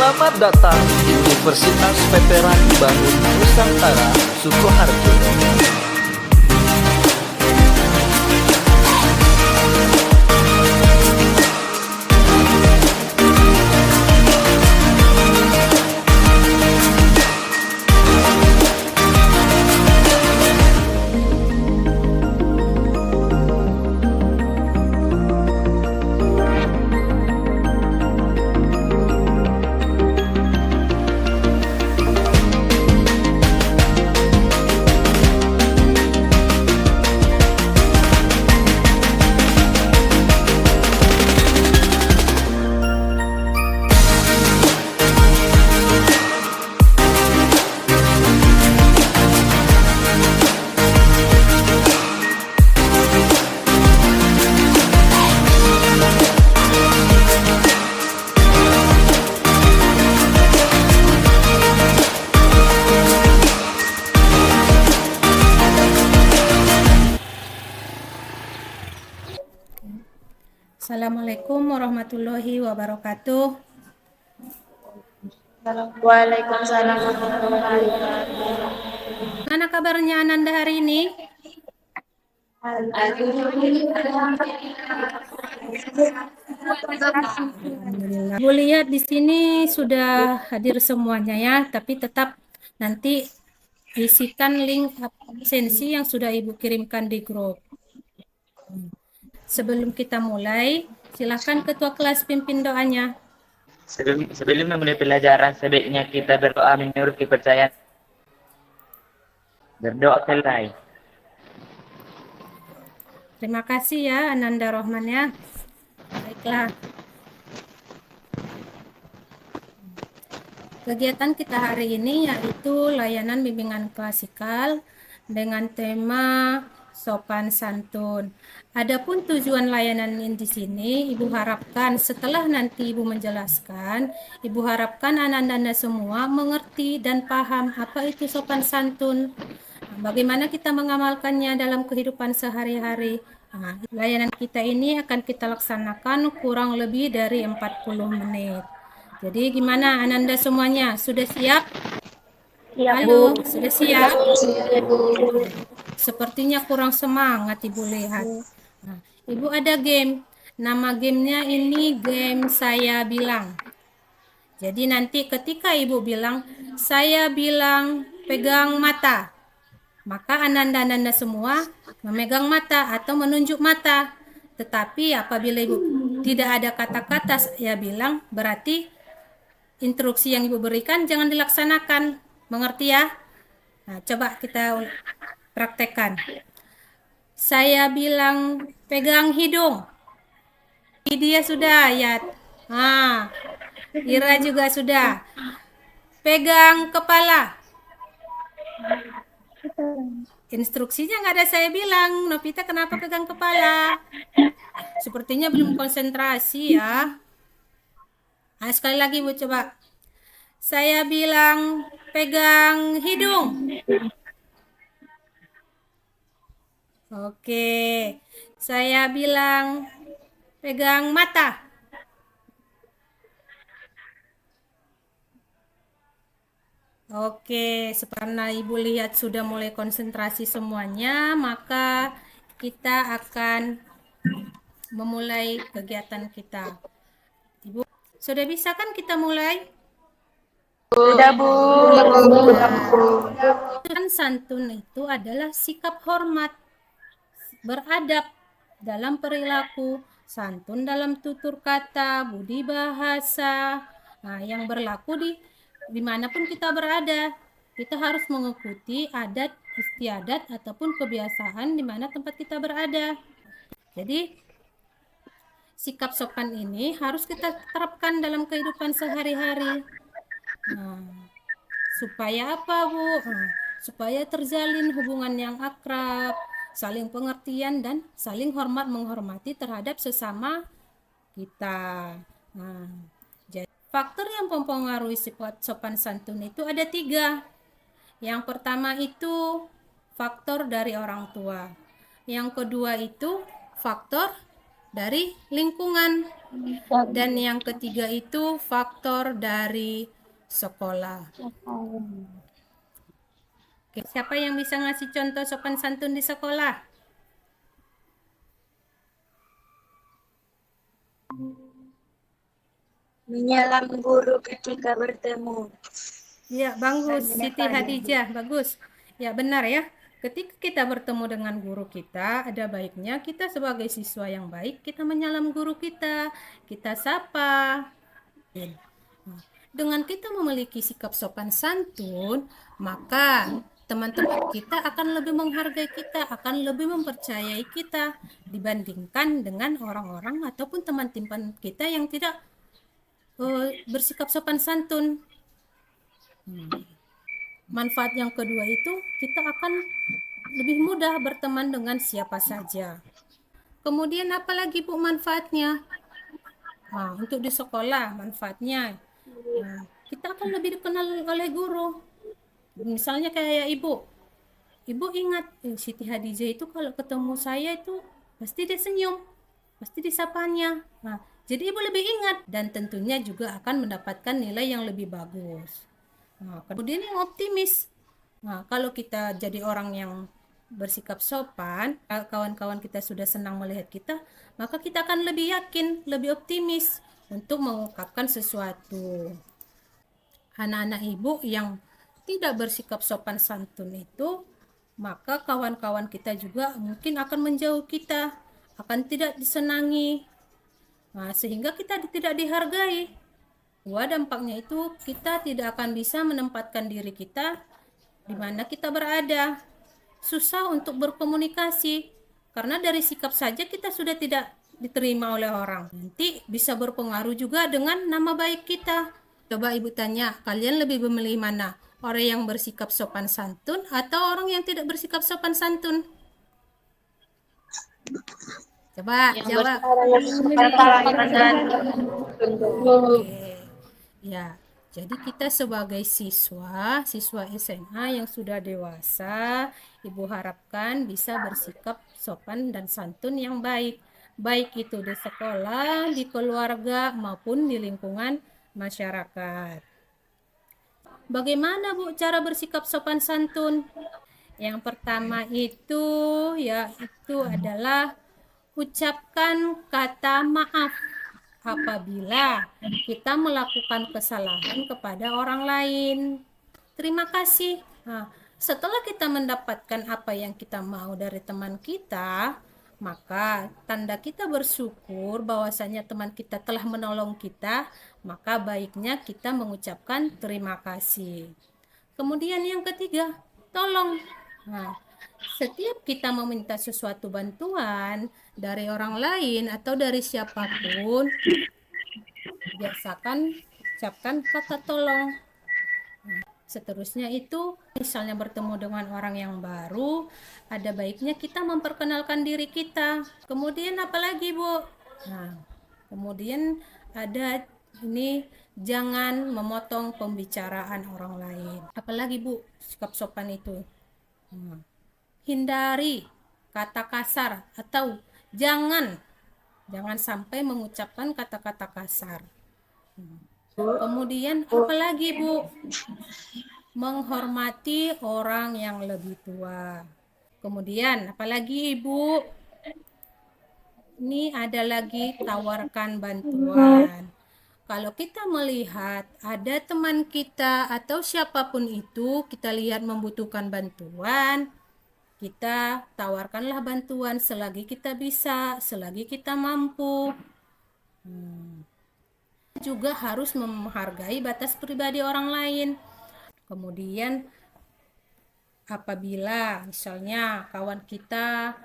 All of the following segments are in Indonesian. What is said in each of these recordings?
Selamat datang di Universitas Veteran Bangun Nusantara Sukoharjo. Assalamualaikum warahmatullahi wabarakatuh. Waalaikumsalam warahmatullahi wabarakatuh. Mana kabarnya Ananda hari ini? Alhamdulillah. Ibu lihat di sini sudah hadir semuanya ya, tapi tetap nanti isikan link absensi yang sudah Ibu kirimkan di grup. Sebelum kita mulai, silakan Ketua Kelas pimpin doanya. Sebelum memulai pelajaran, sebaiknya kita berdoa menurut kepercayaan. Berdoa selesai. Terima kasih ya Ananda Rohman ya. Baiklah. Kegiatan kita hari ini yaitu layanan bimbingan klasikal dengan tema sopan santun. Adapun tujuan layanan di sini, Ibu harapkan setelah nanti Ibu menjelaskan, Ibu harapkan anak-anak semua mengerti dan paham apa itu sopan santun. Bagaimana kita mengamalkannya dalam kehidupan sehari-hari. Layanan kita ini akan kita laksanakan kurang lebih dari 40 menit. Jadi gimana Ananda semuanya? Sudah siap? Siap, Halo, Bu. sudah siap? Siap, Bu. Sepertinya kurang semangat Ibu lihat. Nah, Ibu ada game. Nama gamenya ini game saya bilang. Jadi nanti ketika Ibu bilang, saya bilang pegang mata. Maka Ananda-Ananda semua memegang mata atau menunjuk mata. Tetapi apabila Ibu tidak ada kata-kata saya bilang, berarti instruksi yang Ibu berikan jangan dilaksanakan. Mengerti ya? Nah, coba kita praktekkan. Saya bilang pegang hidung. Dia sudah ayat. Ira juga sudah. Pegang kepala. Instruksinya nggak ada saya bilang. Novita kenapa pegang kepala? Sepertinya belum konsentrasi ya. Nah, sekali lagi Bu coba. Saya bilang pegang hidung. Oke. Saya bilang pegang mata. Oke, karena Ibu lihat sudah mulai konsentrasi semuanya, maka kita akan memulai kegiatan kita. Ibu, sudah bisa kan kita mulai? Sudah, Bu. Kan santun itu adalah sikap hormat, beradab dalam perilaku, santun dalam tutur kata, budi bahasa, yang berlaku dimanapun kita berada. Kita harus mengikuti adat istiadat ataupun kebiasaan di mana tempat kita berada. Jadi sikap sopan ini harus kita terapkan dalam kehidupan sehari-hari. Supaya apa, Bu? Supaya terjalin hubungan yang akrab, saling pengertian dan saling hormat menghormati terhadap sesama kita. Jadi faktor yang mempengaruhi sifat sopan santun itu ada 3. Yang pertama itu faktor dari orang tua. Yang kedua itu faktor dari lingkungan. Dan yang ketiga itu faktor dari sekolah. Oke, siapa yang bisa ngasih contoh sopan santun di sekolah? Menyalam guru ketika bertemu. Ya, bagus, Dan Siti menyapa Hadijah, bagus. Ya, benar ya. Ketika kita bertemu dengan guru kita, ada baiknya kita sebagai siswa yang baik, kita menyalam guru kita sapa. Nah, dengan kita memiliki sikap sopan santun, maka teman-teman kita akan lebih menghargai kita, akan lebih mempercayai kita dibandingkan dengan orang-orang ataupun teman-teman kita yang tidak bersikap sopan santun. Manfaat yang kedua itu kita akan lebih mudah berteman dengan siapa saja. Kemudian apa lagi Bu manfaatnya? Nah, untuk di sekolah manfaatnya kita akan lebih dikenal oleh guru. Misalnya kayak Ibu ingat Siti Hadijah itu kalau ketemu saya itu pasti dia senyum, pasti disapanya. Nah, jadi Ibu lebih ingat dan tentunya juga akan mendapatkan nilai yang lebih bagus. Nah, kemudian yang optimis. Nah, kalau kita jadi orang yang bersikap sopan, kawan-kawan kita sudah senang melihat kita, maka kita akan lebih yakin, lebih optimis untuk mengungkapkan sesuatu. Anak-anak ibu yang tidak bersikap sopan santun itu, maka kawan-kawan kita juga mungkin akan menjauh kita, akan tidak disenangi, nah, sehingga kita tidak dihargai. Wah, dampaknya itu kita tidak akan bisa menempatkan diri kita di mana kita berada. Susah untuk berkomunikasi karena dari sikap saja kita sudah tidak diterima oleh orang. Nanti bisa berpengaruh juga dengan nama baik kita. Coba Ibu tanya, kalian lebih memilih mana? Orang yang bersikap sopan santun atau orang yang tidak bersikap sopan santun? Coba jawab. Oke. Ya, jadi kita sebagai siswa SMA yang sudah dewasa, Ibu harapkan bisa bersikap sopan dan santun yang baik. Baik itu di sekolah, di keluarga, maupun di lingkungan masyarakat. Bagaimana Bu cara bersikap sopan santun? Yang pertama itu adalah ucapkan kata maaf apabila kita melakukan kesalahan kepada orang lain. Terima kasih. Nah, setelah kita mendapatkan apa yang kita mau dari teman kita, maka tanda kita bersyukur bahwasanya teman kita telah menolong kita, maka baiknya kita mengucapkan terima kasih. Kemudian yang ketiga, tolong. Nah, setiap kita meminta sesuatu bantuan dari orang lain atau dari siapapun, biasakan ucapkan kata tolong. Nah, seterusnya itu, misalnya bertemu dengan orang yang baru, ada baiknya kita memperkenalkan diri kita. Kemudian apalagi Bu? Nah, kemudian ada ini, jangan memotong pembicaraan orang lain. Apalagi Bu, sikap sopan itu. Hindari kata kasar atau jangan sampai mengucapkan kata-kata kasar. Kemudian apalagi Bu? Menghormati orang yang lebih tua. Kemudian apalagi Ibu? Ini ada lagi, tawarkan bantuan. Kalau kita melihat ada teman kita atau siapapun itu, kita lihat membutuhkan bantuan, kita tawarkanlah bantuan selagi kita bisa, selagi kita mampu. Juga harus menghargai batas pribadi orang lain. Kemudian apabila misalnya kawan kita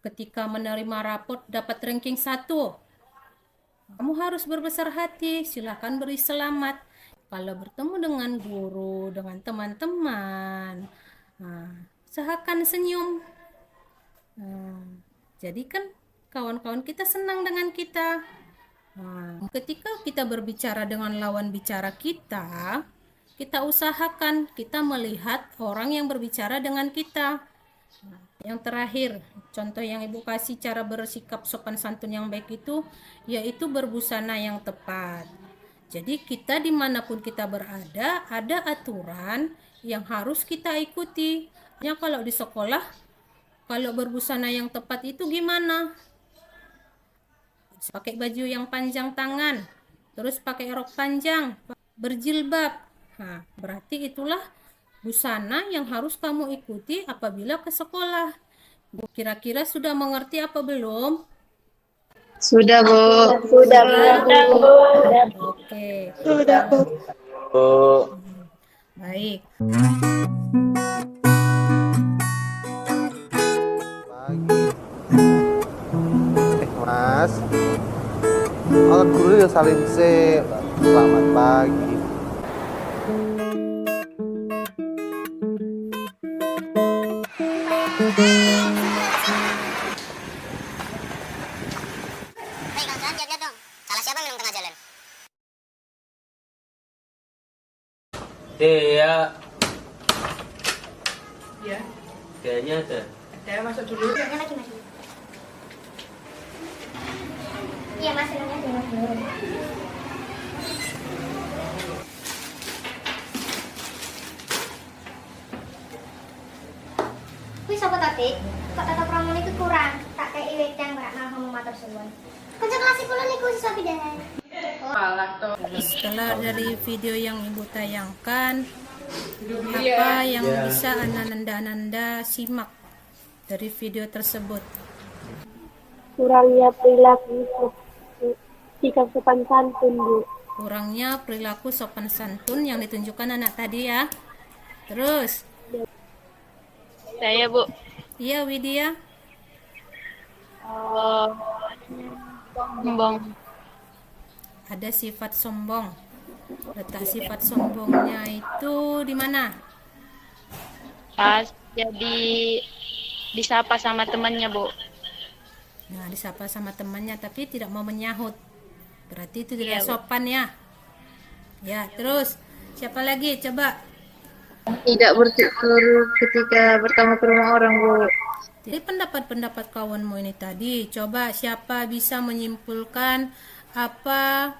ketika menerima raport dapat ranking 1, kamu harus berbesar hati, silakan beri selamat. Kalau bertemu dengan guru, dengan teman-teman, usahakan senyum. Jadi kan kawan-kawan kita senang dengan kita. Ketika kita berbicara dengan lawan bicara kita usahakan kita melihat orang yang berbicara dengan kita. Yang terakhir, contoh yang Ibu kasih cara bersikap sopan santun yang baik itu, yaitu berbusana yang tepat. Jadi kita dimanapun kita berada, ada aturan yang harus kita ikuti. Ya, kalau di sekolah, kalau berbusana yang tepat itu gimana? Pakai baju yang panjang tangan, terus pakai rok panjang, berjilbab. Nah, berarti itulah busana yang harus kamu ikuti apabila ke sekolah. Kira-kira sudah mengerti apa belum? Sudah, Bu. Sudah, Bu. Oke, Sudah, Bu. baik. Mas, kalau guru ya salim se. Selamat pagi. Hei kawan-kawan, lihat dong. Salah siapa minum tengah jalan? Iya. Ya, Kayaknya ada. saya masuk dulu. Lagi masuk. Iya mas, silahkan aja mas. Wih sobat tadi, kok tata promo itu kurang. Tak kayak iwet yang berak malah kamu matur suwun. Kunci kelas kulo niku siswa pidana. Malah tuh. Setelah dari video yang Ibu tayangkan, apa yang bisa Ananda simak dari video tersebut? Kurangnya perilaku sikap sopan santun, Bu. Kurangnya perilaku sopan santun yang ditunjukkan anak tadi ya. Terus, Saya, Bu. iya Widya, Sombong. ada sifat sombong. Letak sifat sombongnya itu di mana? Pas jadi disapa sama temannya, Bu. Nah, disapa sama temannya tapi tidak mau menyahut. Berarti itu Iya, tidak Bu. sopan ya. Ya, terus siapa lagi? Coba. Tidak bersyukur ketika bertemu ke rumah orang, Bu. Jadi pendapat-pendapat kawanmu ini tadi, coba siapa bisa menyimpulkan apa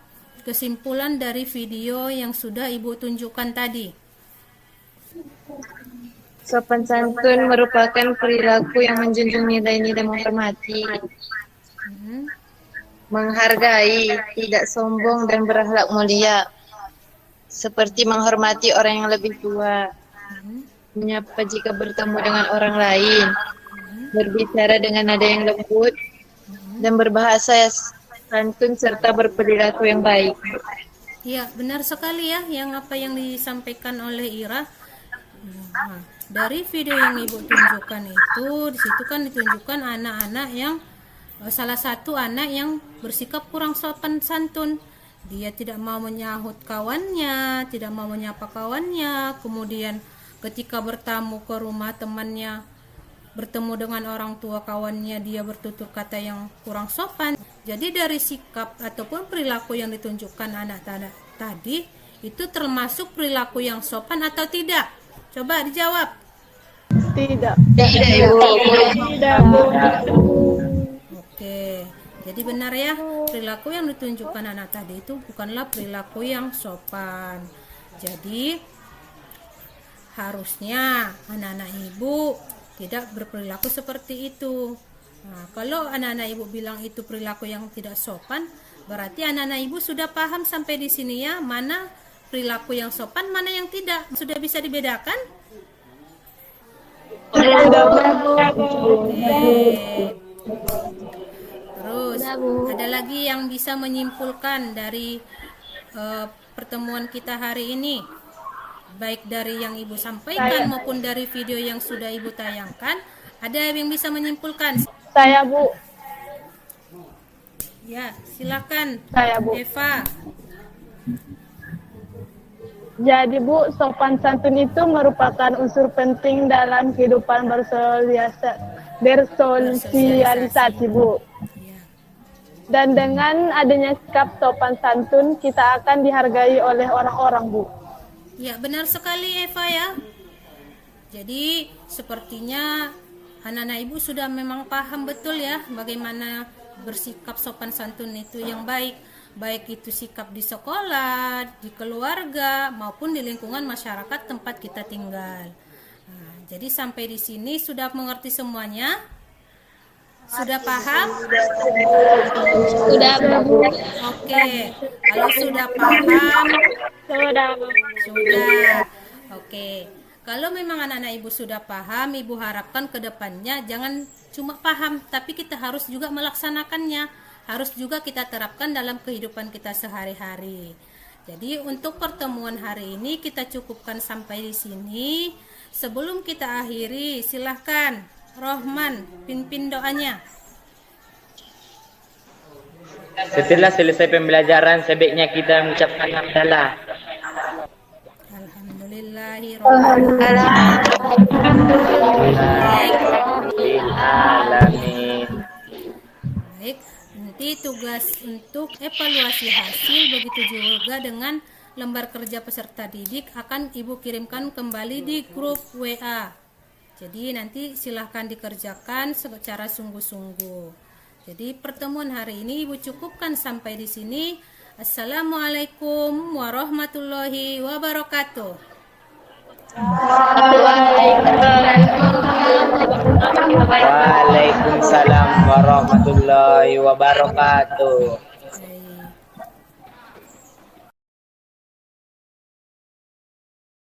kesimpulan dari video yang sudah Ibu tunjukkan tadi? Sopan santun merupakan perilaku yang menjunjung nilai-nilai menghormati, Hmm, menghargai, tidak sombong dan berakhlak mulia, seperti menghormati orang yang lebih tua, menyapa jika bertemu dengan orang lain, berbicara dengan nada yang lembut, dan berbahasa santun serta berperilaku yang baik. Ya, benar sekali ya yang apa yang disampaikan oleh Ira. Nah, dari video yang Ibu tunjukkan itu, di situ kan ditunjukkan anak-anak yang salah satu anak yang bersikap kurang sopan santun. Dia tidak mau menyahut kawannya, tidak mau menyapa kawannya. Kemudian ketika bertamu ke rumah temannya, bertemu dengan orang tua kawannya, dia bertutur kata yang kurang sopan. Jadi dari sikap ataupun perilaku yang ditunjukkan anak tadi itu termasuk perilaku yang sopan atau tidak? Coba dijawab. Tidak. Tidak, Ibu. Tidak, Bu. Oke, jadi benar ya, perilaku yang ditunjukkan anak tadi itu bukanlah perilaku yang sopan. Jadi harusnya anak-anak Ibu tidak berperilaku seperti itu. Nah, kalau anak-anak Ibu bilang itu perilaku yang tidak sopan, berarti anak-anak Ibu sudah paham sampai di sini ya, mana perilaku yang sopan, mana yang tidak. Sudah bisa dibedakan? Oke. Terus ada lagi yang bisa menyimpulkan dari pertemuan kita hari ini, baik dari yang Ibu sampaikan maupun dari video yang sudah Ibu tayangkan. Ada yang bisa menyimpulkan? Saya, Bu. Ya, silakan. Saya, Bu. Eva. Jadi, Bu, sopan santun itu merupakan unsur penting dalam kehidupan bersosialisasi, Bu. Ya. Dan dengan adanya sikap sopan santun, kita akan dihargai oleh orang-orang, Bu. Ya, benar sekali Eva ya. Jadi sepertinya anak-anak ibu sudah memang paham betul ya bagaimana bersikap sopan santun itu yang baik, baik itu sikap di sekolah, di keluarga maupun di lingkungan masyarakat tempat kita tinggal. Nah, jadi sampai di sini sudah mengerti semuanya? Sudah paham? Sudah. Oke, kalau sudah paham, sudah. Oke, kalau memang anak-anak ibu sudah paham, ibu harapkan ke depannya jangan cuma paham, tapi kita harus juga melaksanakannya. Harus juga kita terapkan dalam kehidupan kita sehari-hari. Jadi untuk pertemuan hari ini kita cukupkan sampai di sini. Sebelum kita akhiri, silahkan Rohman, pimpin doanya. Setelah selesai pembelajaran, sebaiknya kita mengucapkan hamdalah. Alhamdulillahirrahmanirrahim. Baik, nanti tugas untuk evaluasi hasil begitu juga dengan lembar kerja peserta didik akan Ibu kirimkan kembali di grup WA. Jadi nanti silahkan dikerjakan secara sungguh-sungguh. Jadi pertemuan hari ini Ibu cukupkan sampai di sini. Assalamualaikum warahmatullahi wabarakatuh. Waalaikumsalam warahmatullahi wabarakatuh.